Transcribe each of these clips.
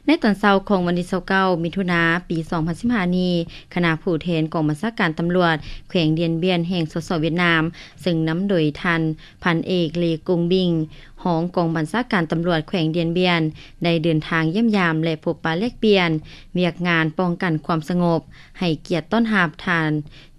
ในตอนเช้าของวันที่29มิถุนายนปี2015นี้คณะผู้แทนกองบัญชาการตำรวจแขวงเดียนเบียนแห่งสสเวียดนามซึ่งนำโดยท่านพันเอกเลกงบิงรองกองบัญชาการตำรวจแขวงเดียนเบียนได้เดินทางเยี่ยมยามและพบปะแลกเปลี่ยนเวียกงานป้องกันความสงบให้เกียรติต้อนรับท่าน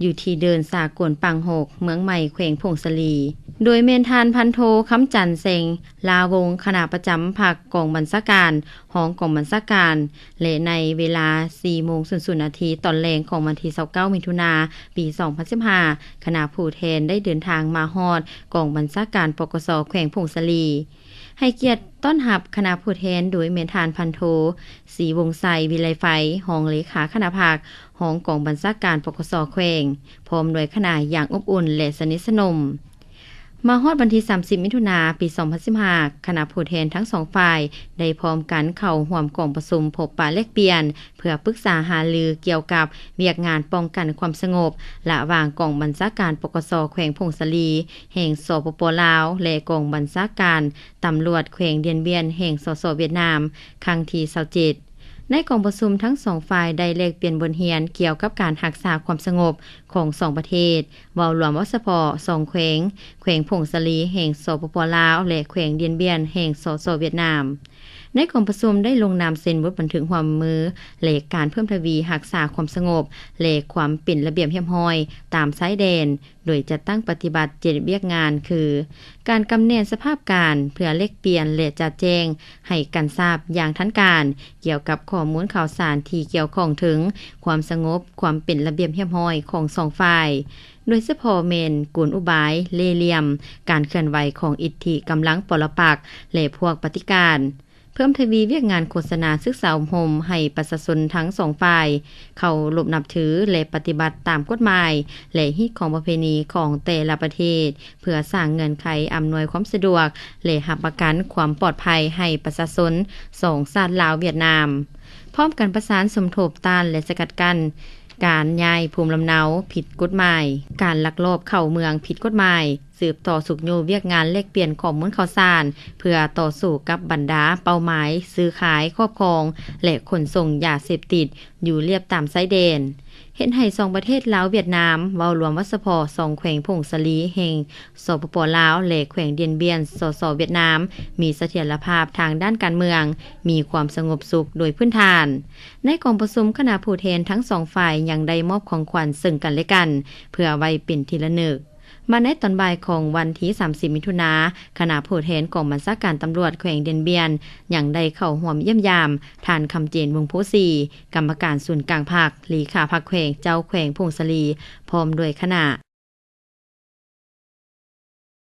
อยู่ที่เดินสากลปังหกเมืองใหม่แขวงพงศลีโดยเมนทานพันโทคำจันทร์เซงลาวงคณะประจำภาคกองบัญชาการรองกองบัญชาการและในเวลา 4:00 น. ตอนแลงของวันที่29มิถุนายนปี2015คณะผู้แทนได้เดินทางมาฮอดกองบัญชาการปกส.แขวงพงศลีให้เกียรติต้อนรับคณะผู้แทนโดยเมนทานพันโทศรีวงศ์ไสวิไลไฟรองเลขาคณะภาครองกองบัญชาการปกส.แขวงพร้อมด้วยคณะอย่างอบอุ่นและสนิทสนมมาฮอดวันที่30มิถุนายนปี2015คณะผู้แทนทั้ง2ฝ่ายได้พร้อมกันเข้าร่วมกองประชุมพบปะแลกเปลี่ยนเพื่อปรึกษาหารือเกี่ยวกับเวียกงานป้องกันความสงบระหว่างกองบัญชาการปกส.แขวงพงศลีแห่งสปป.ลาวและกองบัญชาการตำรวจแขวงเดียนเบียนแห่งสสเวียดนามครั้งที่27ในกองประชุมทั้ง2ฝ่ายได้แลกเปลี่ยนบทเรียนเกี่ยวกับการรักษาความสงบของ2ประเทศเว้ารวมวสพ2แขวงพงศลีแห่งสปป.ลาวและแขวงเดียนเบียนแห่งสสเวียดนามในกองประชุมได้ลงนามเซ็นบทบันทึกร่วมมือและการเพิ่มทวีรักษาความสงบและความเป็นระเบียบเรียบร้อยตามชายแดนโดยจะตั้งปฏิบัติ7เวียกงานคือการกำแนสภาพการเพื่อแลกเปลี่ยนและจัดแจงให้กันทราบอย่างทันการเกี่ยวกับข้อมูลข่าวสารที่เกี่ยวข้องถึงความสงบความเป็นระเบียบเรียบร้อยของ2ฝ่ายโดยเฉพาะเมนกลอุบายเล่เหลี่ยมการเคลื่อนไหวของอิทธิกำลังปรปักษ์และพวกปฏิการเพิ่มทวีเวียกงานโฆษณาศึกษาอบรมให้ประชาชนทั้ง2ฝ่ายเข้ารบนับถือและปฏิบัติตามกฎหมายและฮิตของประเพณีของแต่ละประเทศเพื่อสร้างเงื่อนไขอำนวยความสะดวกและรับประกันความปลอดภัยให้ประชาชน2ชาติลาวเวียดนามพร้อมกันประสานสมทบต้านและสกัดกั้นการย้ายภูมิลำเนาผิดกฎหมายการลักลอบเข้าเมืองผิดกฎหมายสืบต่อสุขอยู่เวียกงานแลกเปลี่ยนข้อมูลข่าวสารเพื่อต่อสู้กับบรรดาเป้าหมายซื้อขายครอบครองและขนส่งยาเสพติดอยู่เรียบตามชายแดนเห็นให้2ประเทศลาวเวียดนามเว้ารวมวสพ2แขวงพงศลีแห่งสปป.ลาวและแขวงเดียนเบียนสสเวียดนามมีเสถียรภาพทางด้านการเมืองมีความสงบสุขโดยพื้นฐานในกองประชุมคณะผู้แทนทั้ง2ฝ่ายยังได้มอบของขวัญซึ่งกันและกันเพื่อไว้เป็นที่ระลึกมาในตอนบ่ายของวันที่30มิถุนายนคณะผู้แทนกองบัญชาการตำรวจแขวงเดียนเบียนยังได้เข้าร่วมเยี่ยมยามท่านคำเจนวงศ์ผู้ศรีกรรมการศูนย์กลางภาคเลขาภาคแขวงเจ้าแขวงพงศลีพร้อมด้วยคณะ